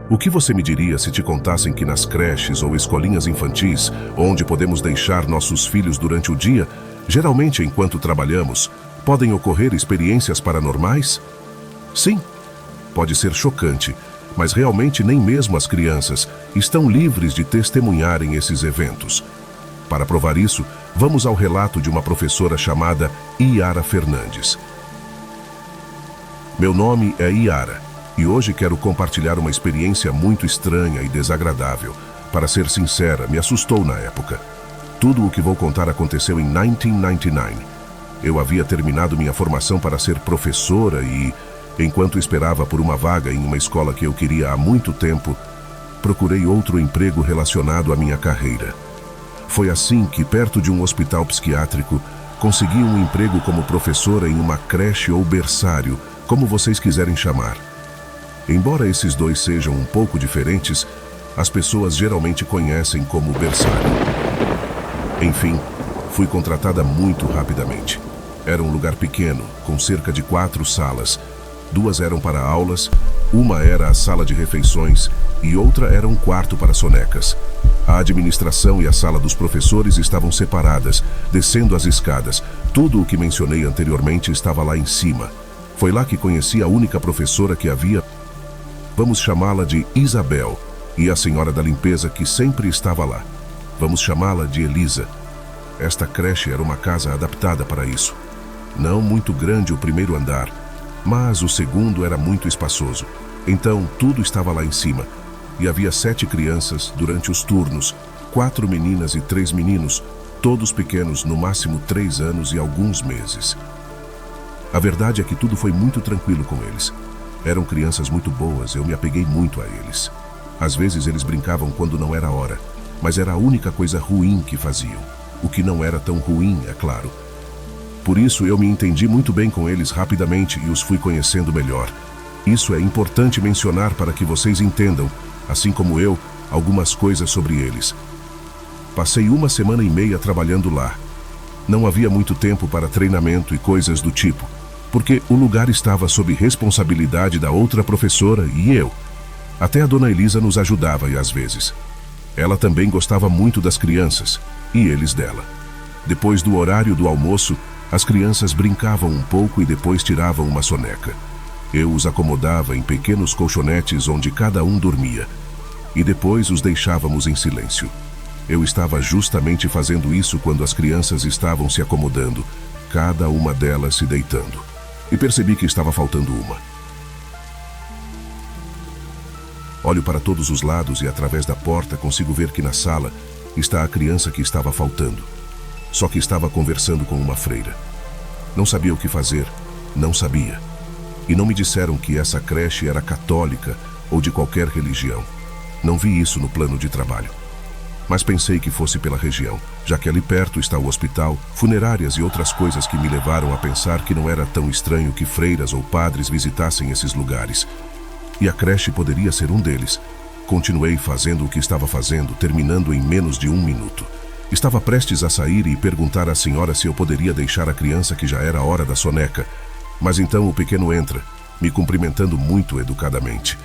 O que você me diria se te contassem que nas creches ou escolinhas infantis, onde podemos deixar nossos filhos durante o dia, geralmente enquanto trabalhamos, podem ocorrer experiências paranormais? Sim, pode ser chocante, mas realmente nem mesmo as crianças estão livres de testemunharem esses eventos. Para provar isso, vamos ao relato de uma professora chamada Iara Fernandes. Meu nome é Iara, e hoje quero compartilhar uma experiência muito estranha e desagradável. Para ser sincera, me assustou na época. Tudo o que vou contar aconteceu em 1999. Eu havia terminado minha formação para ser professora e, enquanto esperava por uma vaga em uma escola que eu queria há muito tempo, procurei outro emprego relacionado à minha carreira. Foi assim que, perto de um hospital psiquiátrico, consegui um emprego como professora em uma creche ou berçário, como vocês quiserem chamar. Embora esses dois sejam um pouco diferentes, as pessoas geralmente conhecem como berçário. Enfim, fui contratada muito rapidamente. Era um lugar pequeno, com cerca de 4 salas. 2 eram para aulas, uma era a sala de refeições e outra era um quarto para sonecas. A administração e a sala dos professores estavam separadas, descendo as escadas. Tudo o que mencionei anteriormente estava lá em cima. Foi lá que conheci a única professora que havia. Vamos chamá-la de Isabel, e a senhora da limpeza que sempre estava lá. Vamos chamá-la de Elisa. Esta creche era uma casa adaptada para isso. Não muito grande o primeiro andar, mas o segundo era muito espaçoso. Então, tudo estava lá em cima. E havia 7 crianças durante os turnos, 4 meninas e 3 meninos, todos pequenos, no máximo 3 anos e alguns meses. A verdade é que tudo foi muito tranquilo com eles. Eram crianças muito boas, eu me apeguei muito a eles. Às vezes eles brincavam quando não era hora, mas era a única coisa ruim que faziam. O que não era tão ruim, é claro. Por isso eu me entendi muito bem com eles rapidamente e os fui conhecendo melhor. Isso é importante mencionar para que vocês entendam, assim como eu, algumas coisas sobre eles. Passei 1 semana e meia trabalhando lá. Não havia muito tempo para treinamento e coisas do tipo, porque o lugar estava sob responsabilidade da outra professora e eu. Até a dona Elisa nos ajudava e às vezes. Ela também gostava muito das crianças, e eles dela. Depois do horário do almoço, as crianças brincavam um pouco e depois tiravam uma soneca. Eu os acomodava em pequenos colchonetes onde cada um dormia, e depois os deixávamos em silêncio. Eu estava justamente fazendo isso quando as crianças estavam se acomodando, cada uma delas se deitando, e percebi que estava faltando uma. Olho para todos os lados e através da porta consigo ver que na sala está a criança que estava faltando. Só que estava conversando com uma freira. Não sabia o que fazer, não sabia. E não me disseram que essa creche era católica ou de qualquer religião. Não vi isso no plano de trabalho. Mas pensei que fosse pela região, já que ali perto está o hospital, funerárias e outras coisas que me levaram a pensar que não era tão estranho que freiras ou padres visitassem esses lugares. E a creche poderia ser um deles. Continuei fazendo o que estava fazendo, terminando em menos de 1 minuto. Estava prestes a sair e perguntar à senhora se eu poderia deixar a criança que já era a hora da soneca. Mas então o pequeno entra, me cumprimentando muito educadamente.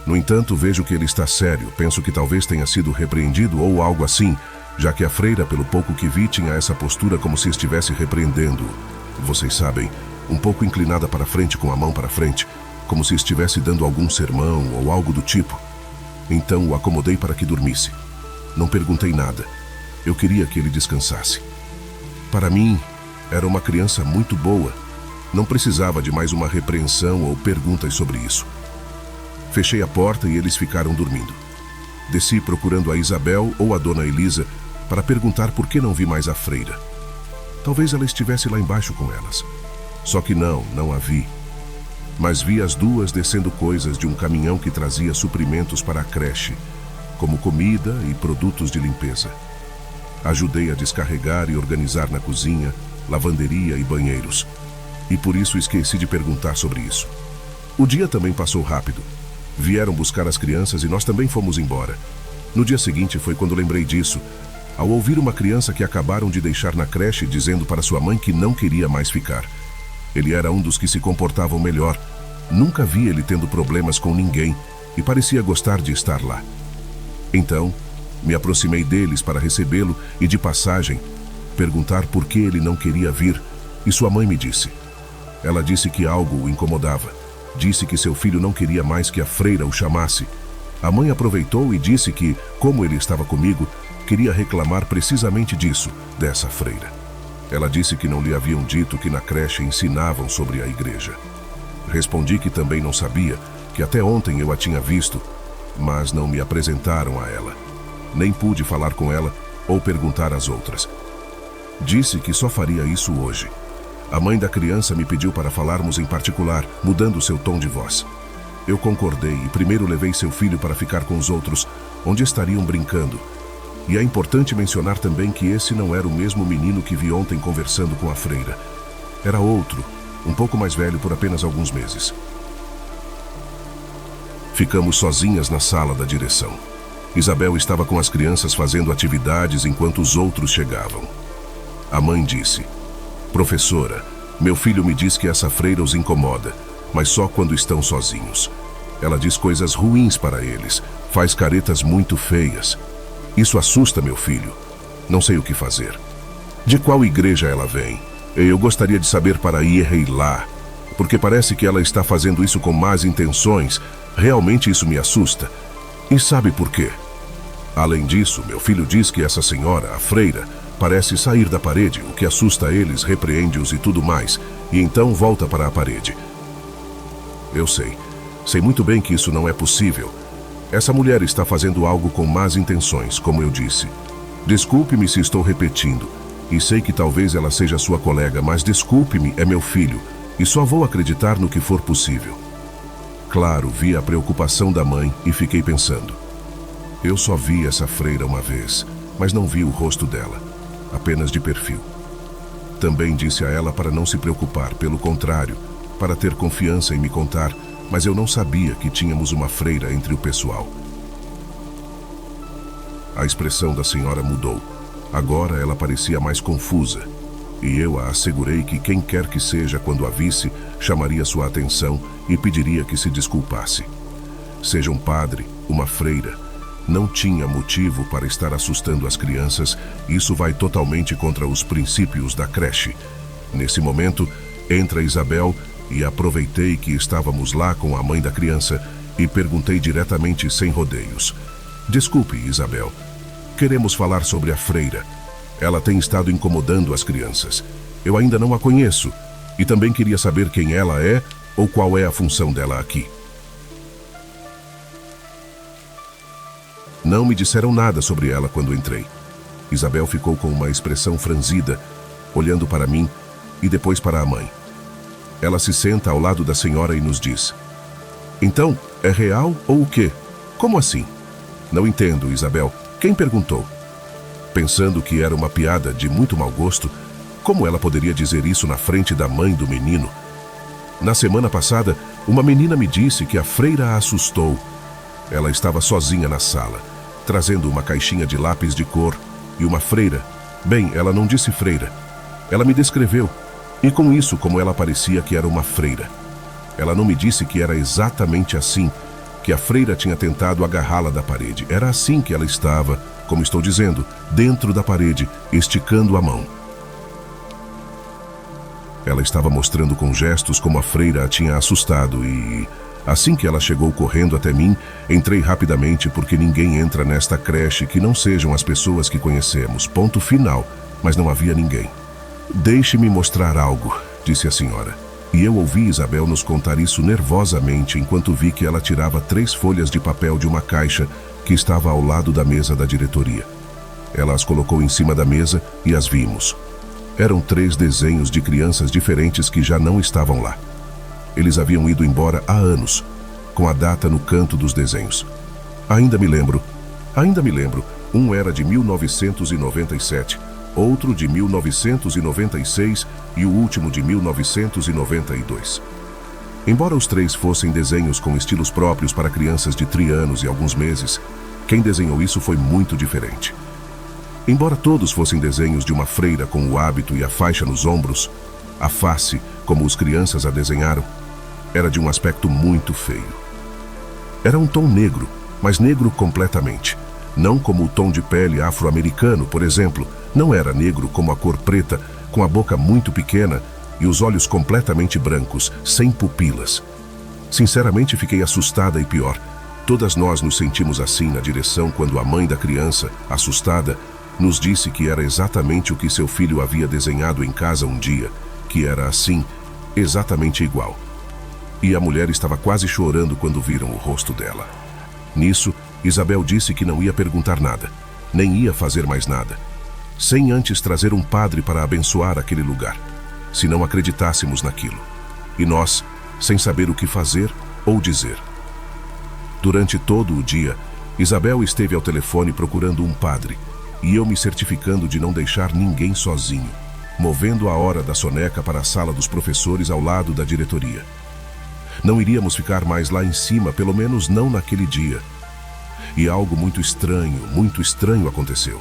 No entanto, vejo que ele está sério, penso que talvez tenha sido repreendido ou algo assim, já que a freira, pelo pouco que vi, tinha essa postura como se estivesse repreendendo. Vocês sabem, um pouco inclinada para frente com a mão para frente, como se estivesse dando algum sermão ou algo do tipo. Então o acomodei para que dormisse. Não perguntei nada. Eu queria que ele descansasse. Para mim, era uma criança muito boa. Não precisava de mais uma repreensão ou perguntas sobre isso. Fechei a porta e eles ficaram dormindo. Desci procurando a Isabel ou a dona Elisa para perguntar por que não vi mais a freira. Talvez ela estivesse lá embaixo com elas. Só que não a vi. Mas vi as duas descendo coisas de um caminhão que trazia suprimentos para a creche, como comida e produtos de limpeza. Ajudei a descarregar e organizar na cozinha, lavanderia e banheiros. E por isso esqueci de perguntar sobre isso. O dia também passou rápido. Vieram buscar as crianças e nós também fomos embora. No dia seguinte foi quando lembrei disso, ao ouvir uma criança que acabaram de deixar na creche dizendo para sua mãe que não queria mais ficar. Ele era um dos que se comportavam melhor, Nunca vi ele tendo problemas com ninguém e parecia gostar de estar lá. Então, me aproximei deles para recebê-lo e, de passagem, perguntar por que ele não queria vir, e sua mãe me disse. Ela disse que algo o incomodava. Disse que seu filho não queria mais que a freira o chamasse. A mãe aproveitou e disse que, como ele estava comigo, queria reclamar precisamente disso, dessa freira. Ela disse que não lhe haviam dito que na creche ensinavam sobre a igreja. Respondi que também não sabia, que até ontem eu a tinha visto, mas não me apresentaram a ela. Nem pude falar com ela ou perguntar às outras. Disse que só faria isso hoje. A mãe da criança me pediu para falarmos em particular, mudando seu tom de voz. Eu concordei e primeiro levei seu filho para ficar com os outros, onde estariam brincando. E é importante mencionar também que esse não era o mesmo menino que vi ontem conversando com a freira. Era outro, um pouco mais velho por apenas alguns meses. Ficamos sozinhas na sala da direção. Isabel estava com as crianças fazendo atividades enquanto os outros chegavam. A mãe disse: "Professora, meu filho me diz que essa freira os incomoda, mas só quando estão sozinhos. Ela diz coisas ruins para eles, faz caretas muito feias. Isso assusta meu filho. Não sei o que fazer. De qual igreja ela vem? Eu gostaria de saber para ir lá, porque parece que ela está fazendo isso com más intenções. Realmente isso me assusta. E sabe por quê? Além disso, meu filho diz que essa senhora, a freira, parece sair da parede, o que assusta eles, repreende-os e tudo mais, e então volta para a parede. Eu sei muito bem que isso não é possível. Essa mulher está fazendo algo com más intenções, como eu disse. Desculpe-me se estou repetindo, e sei que talvez ela seja sua colega, mas desculpe-me, é meu filho, e só vou acreditar no que for possível." Claro, vi a preocupação da mãe e fiquei pensando. Eu só vi essa freira uma vez, mas não vi o rosto dela, apenas de perfil. Também disse a ela para não se preocupar, pelo contrário, para ter confiança em me contar, mas eu não sabia que tínhamos uma freira entre o pessoal. A expressão da senhora mudou. Agora ela parecia mais confusa, e eu a assegurei que quem quer que seja, quando a visse, chamaria sua atenção e pediria que se desculpasse. Seja um padre, uma freira, não tinha motivo para estar assustando as crianças. Isso vai totalmente contra os princípios da creche. Nesse momento, entra Isabel e aproveitei que estávamos lá com a mãe da criança e perguntei diretamente, sem rodeios: "Desculpe, Isabel, queremos falar sobre a freira. Ela tem estado incomodando as crianças. Eu ainda não a conheço e também queria saber quem ela é ou qual é a função dela aqui." Não me disseram nada sobre ela quando entrei. Isabel ficou com uma expressão franzida, olhando para mim e depois para a mãe. Ela se senta ao lado da senhora e nos diz: "Então, é real ou o quê? Como assim?" "Não entendo, Isabel. Quem perguntou?" Pensando que era uma piada de muito mau gosto, como ela poderia dizer isso na frente da mãe do menino? "Na semana passada, uma menina me disse que a freira a assustou. Ela estava sozinha na sala, trazendo uma caixinha de lápis de cor, e uma freira... Bem, ela não disse freira. Ela me descreveu, e com isso, como ela parecia que era uma freira. Ela não me disse que era exatamente assim, que a freira tinha tentado agarrá-la da parede. Era assim que ela estava, como estou dizendo, dentro da parede, esticando a mão. Ela estava mostrando com gestos como a freira a tinha assustado e... Assim que ela chegou correndo até mim, entrei rapidamente porque ninguém entra nesta creche que não sejam as pessoas que conhecemos. Ponto final, mas não havia ninguém. "Deixe-me mostrar algo", disse a senhora. E eu ouvi Isabel nos contar isso nervosamente enquanto vi que ela tirava 3 folhas de papel de uma caixa que estava ao lado da mesa da diretoria. Ela as colocou em cima da mesa e as vimos. Eram 3 desenhos de crianças diferentes que já não estavam lá. Eles haviam ido embora há anos, com a data no canto dos desenhos. Ainda me lembro. Um era de 1997, outro de 1996 e o último de 1992. Embora os 3 fossem desenhos com estilos próprios para crianças de 3 anos e alguns meses, quem desenhou isso foi muito diferente. Embora todos fossem desenhos de uma freira com o hábito e a faixa nos ombros, a face, como os crianças a desenharam, era de um aspecto muito feio. Era um tom negro, mas negro completamente. Não como o tom de pele afro-americano, por exemplo. Não era negro como a cor preta, com a boca muito pequena e os olhos completamente brancos, sem pupilas. Sinceramente, fiquei assustada e pior. Todas nós nos sentimos assim na direção quando a mãe da criança, assustada, nos disse que era exatamente o que seu filho havia desenhado em casa um dia, que era assim, exatamente igual. E a mulher estava quase chorando quando viram o rosto dela. Nisso, Isabel disse que não ia perguntar nada, nem ia fazer mais nada, sem antes trazer um padre para abençoar aquele lugar, se não acreditássemos naquilo. E nós, sem saber o que fazer ou dizer. Durante todo o dia, Isabel esteve ao telefone procurando um padre, e eu me certificando de não deixar ninguém sozinho, movendo a hora da soneca para a sala dos professores ao lado da diretoria. Não iríamos ficar mais lá em cima, pelo menos não naquele dia. E algo muito estranho aconteceu.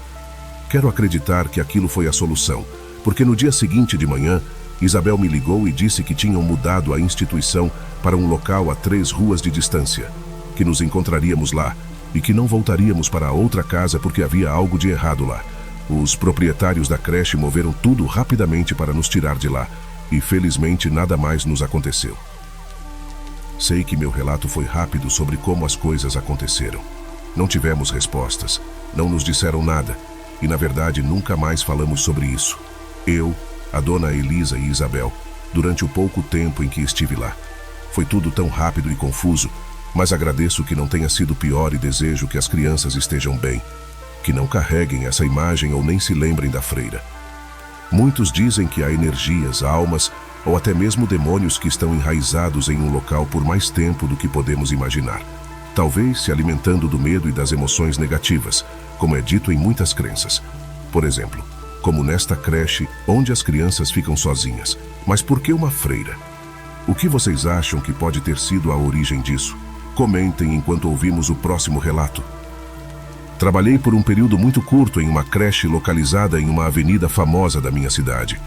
Quero acreditar que aquilo foi a solução, porque no dia seguinte de manhã, Isabel me ligou e disse que tinham mudado a instituição para um local a 3 ruas de distância, que nos encontraríamos lá e que não voltaríamos para a outra casa porque havia algo de errado lá. Os proprietários da creche moveram tudo rapidamente para nos tirar de lá e felizmente nada mais nos aconteceu. Sei que meu relato foi rápido sobre como as coisas aconteceram. Não tivemos respostas, não nos disseram nada e na verdade nunca mais falamos sobre isso. Eu, a dona Elisa e Isabel, durante o pouco tempo em que estive lá. Foi tudo tão rápido e confuso, mas agradeço que não tenha sido pior e desejo que as crianças estejam bem, que não carreguem essa imagem ou nem se lembrem da freira. Muitos dizem que há energias, almas ou até mesmo demônios que estão enraizados em um local por mais tempo do que podemos imaginar, talvez se alimentando do medo e das emoções negativas, como é dito em muitas crenças. Por exemplo, como nesta creche, onde as crianças ficam sozinhas. Mas por que uma freira? O que vocês acham que pode ter sido a origem disso? Comentem enquanto ouvimos o próximo relato. Trabalhei por um período muito curto em uma creche localizada em uma avenida famosa da minha cidade.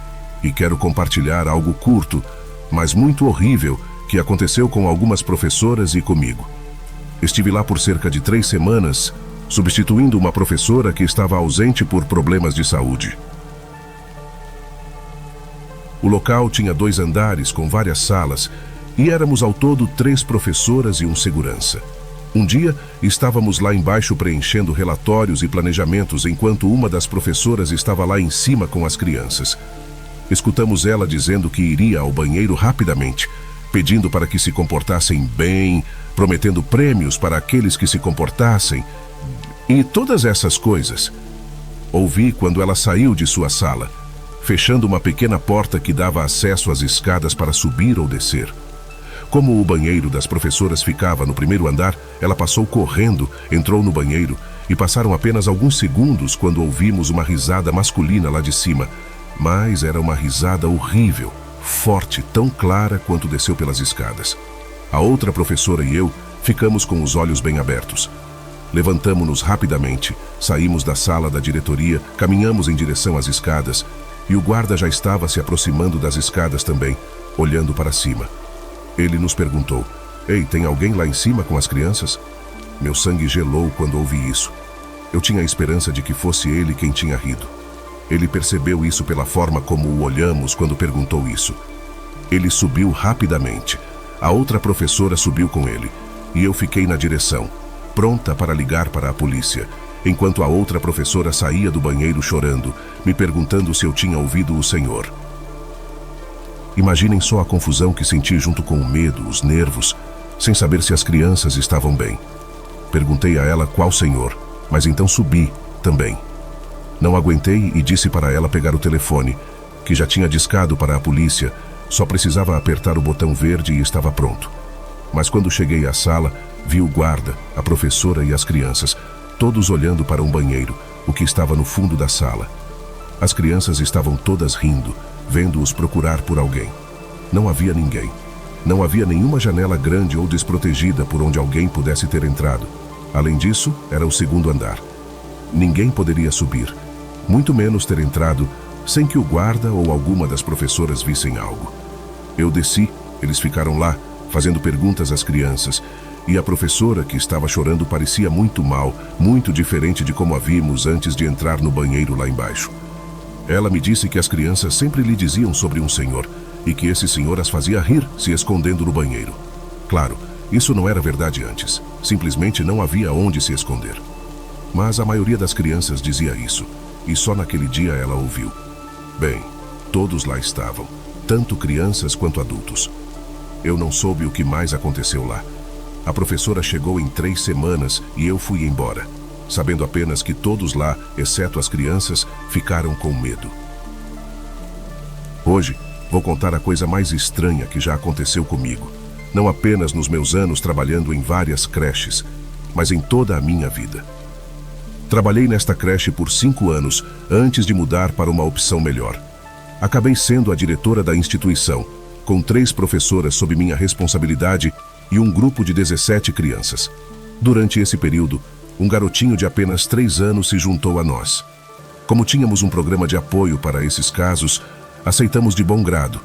E quero compartilhar algo curto, mas muito horrível, que aconteceu com algumas professoras e comigo. Estive lá por cerca de 3 semanas, substituindo uma professora que estava ausente por problemas de saúde. O local tinha 2 andares com várias salas e éramos ao todo 3 professoras e um segurança. Um dia, estávamos lá embaixo preenchendo relatórios e planejamentos enquanto uma das professoras estava lá em cima com as crianças. Escutamos ela dizendo que iria ao banheiro rapidamente, pedindo para que se comportassem bem, prometendo prêmios para aqueles que se comportassem, e todas essas coisas. Ouvi quando ela saiu de sua sala, fechando uma pequena porta que dava acesso às escadas para subir ou descer. Como o banheiro das professoras ficava no primeiro andar, ela passou correndo, entrou no banheiro e passaram apenas alguns segundos quando ouvimos uma risada masculina lá de cima, mas era uma risada horrível, forte, tão clara quanto desceu pelas escadas. A outra professora e eu ficamos com os olhos bem abertos. Levantamo-nos rapidamente, saímos da sala da diretoria, caminhamos em direção às escadas e o guarda já estava se aproximando das escadas também, olhando para cima. Ele nos perguntou: "Ei, tem alguém lá em cima com as crianças?" Meu sangue gelou quando ouvi isso. Eu tinha a esperança de que fosse ele quem tinha rido. Ele percebeu isso pela forma como o olhamos quando perguntou isso. Ele subiu rapidamente. A outra professora subiu com ele e eu fiquei na direção, pronta para ligar para a polícia, enquanto a outra professora saía do banheiro chorando, me perguntando se eu tinha ouvido o senhor. Imaginem só a confusão que senti junto com o medo, os nervos, sem saber se as crianças estavam bem. Perguntei a ela qual senhor, mas então subi também. Não aguentei e disse para ela pegar o telefone, que já tinha discado para a polícia, só precisava apertar o botão verde e estava pronto. Mas quando cheguei à sala, vi o guarda, a professora e as crianças, todos olhando para um banheiro, o que estava no fundo da sala. As crianças estavam todas rindo, vendo-os procurar por alguém. Não havia ninguém. Não havia nenhuma janela grande ou desprotegida por onde alguém pudesse ter entrado. Além disso, era o segundo andar. Ninguém poderia subir, muito menos ter entrado, sem que o guarda ou alguma das professoras vissem algo. Eu desci, eles ficaram lá, fazendo perguntas às crianças, e a professora que estava chorando parecia muito mal, muito diferente de como a vimos antes de entrar no banheiro lá embaixo. Ela me disse que as crianças sempre lhe diziam sobre um senhor, e que esse senhor as fazia rir se escondendo no banheiro. Claro, isso não era verdade antes. Simplesmente não havia onde se esconder. Mas a maioria das crianças dizia isso, e só naquele dia ela ouviu. Bem, todos lá estavam, tanto crianças quanto adultos. Eu não soube o que mais aconteceu lá. A professora chegou em 3 semanas e eu fui embora, sabendo apenas que todos lá, exceto as crianças, ficaram com medo. Hoje, vou contar a coisa mais estranha que já aconteceu comigo, não apenas nos meus anos trabalhando em várias creches, mas em toda a minha vida. Trabalhei nesta creche por 5 anos antes de mudar para uma opção melhor. Acabei sendo a diretora da instituição, com 3 professoras sob minha responsabilidade e um grupo de 17 crianças. Durante esse período, um garotinho de apenas 3 anos se juntou a nós. Como tínhamos um programa de apoio para esses casos, aceitamos de bom grado.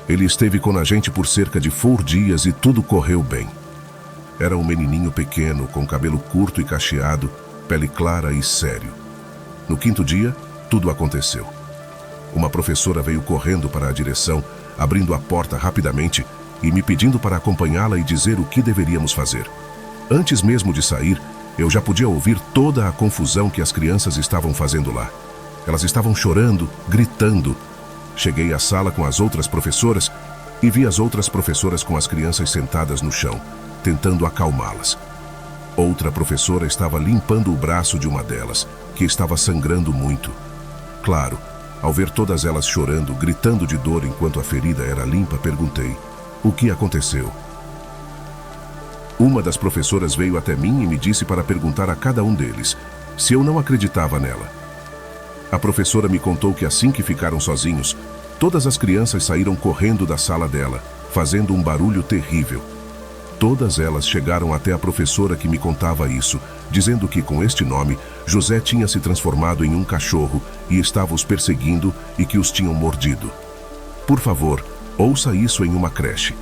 Ele esteve com a gente por cerca de 4 dias e tudo correu bem. Era um menininho pequeno, com cabelo curto e cacheado, pele clara e sério. No 5º dia, tudo aconteceu. Uma professora veio correndo para a direção, abrindo a porta rapidamente e me pedindo para acompanhá-la e dizer o que deveríamos fazer. Antes mesmo de sair, eu já podia ouvir toda a confusão que as crianças estavam fazendo lá. Elas estavam chorando, gritando. Cheguei à sala com as outras professoras e vi as outras professoras com as crianças sentadas no chão, tentando acalmá-las. Outra professora estava limpando o braço de uma delas, que estava sangrando muito. Claro, ao ver todas elas chorando, gritando de dor enquanto a ferida era limpa, perguntei: o que aconteceu? Uma das professoras veio até mim e me disse para perguntar a cada um deles se eu não acreditava nela. A professora me contou que assim que ficaram sozinhos, todas as crianças saíram correndo da sala dela, fazendo um barulho terrível. Todas elas chegaram até a professora que me contava isso, dizendo que com este nome, José tinha se transformado em um cachorro e estava os perseguindo e que os tinham mordido. Por favor, ouça isso em uma creche.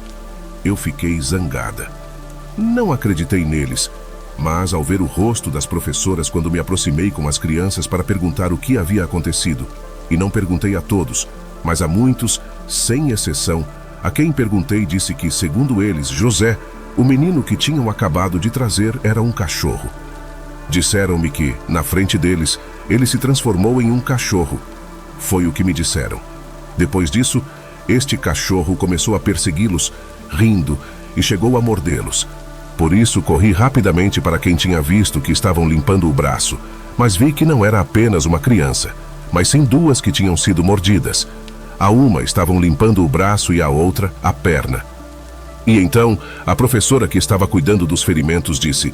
Eu fiquei zangada. Não acreditei neles, mas ao ver o rosto das professoras quando me aproximei com as crianças para perguntar o que havia acontecido, e não perguntei a todos, mas a muitos, sem exceção, a quem perguntei disse que, segundo eles, José, o menino que tinham acabado de trazer, era um cachorro. Disseram-me que, na frente deles, ele se transformou em um cachorro. Foi o que me disseram. Depois disso, este cachorro começou a persegui-los, rindo, e chegou a mordê-los. Por isso, corri rapidamente para quem tinha visto que estavam limpando o braço, mas vi que não era apenas uma criança, mas sim 2 que tinham sido mordidas. A uma estavam limpando o braço e a outra a perna. E então, a professora que estava cuidando dos ferimentos disse: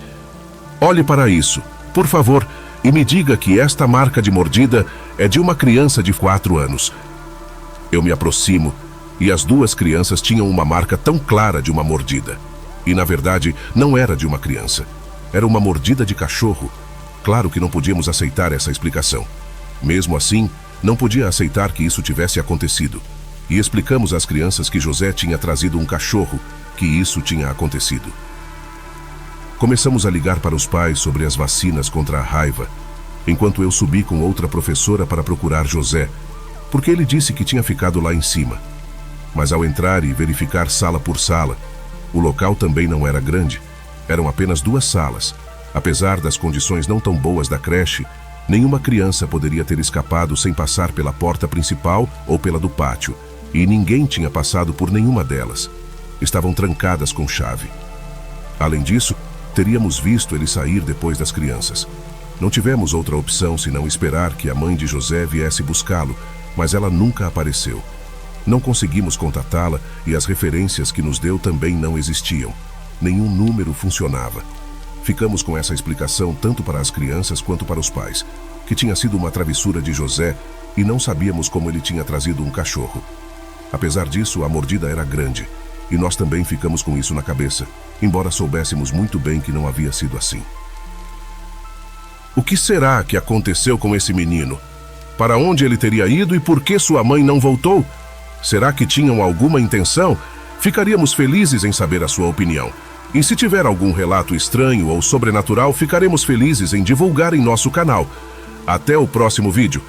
olhe para isso, por favor, e me diga que esta marca de mordida é de uma criança de 4 anos. Eu me aproximo e as 2 crianças tinham uma marca tão clara de uma mordida. E na verdade, não era de uma criança. Era uma mordida de cachorro. Claro que não podíamos aceitar essa explicação. Mesmo assim, não podia aceitar que isso tivesse acontecido. E explicamos às crianças que José tinha trazido um cachorro, que isso tinha acontecido. Começamos a ligar para os pais sobre as vacinas contra a raiva, enquanto eu subi com outra professora para procurar José, porque ele disse que tinha ficado lá em cima. Mas ao entrar e verificar sala por sala, o local também não era grande, eram apenas 2 salas. Apesar das condições não tão boas da creche, nenhuma criança poderia ter escapado sem passar pela porta principal ou pela do pátio, e ninguém tinha passado por nenhuma delas. Estavam trancadas com chave. Além disso, teríamos visto ele sair depois das crianças. Não tivemos outra opção senão esperar que a mãe de José viesse buscá-lo, mas ela nunca apareceu. Não conseguimos contatá-la e as referências que nos deu também não existiam. Nenhum número funcionava. Ficamos com essa explicação tanto para as crianças quanto para os pais, que tinha sido uma travessura de José e não sabíamos como ele tinha trazido um cachorro. Apesar disso, a mordida era grande, e nós também ficamos com isso na cabeça, embora soubéssemos muito bem que não havia sido assim. O que será que aconteceu com esse menino? Para onde ele teria ido e por que sua mãe não voltou? Será que tinham alguma intenção? Ficaríamos felizes em saber a sua opinião. E se tiver algum relato estranho ou sobrenatural, ficaremos felizes em divulgar em nosso canal. Até o próximo vídeo.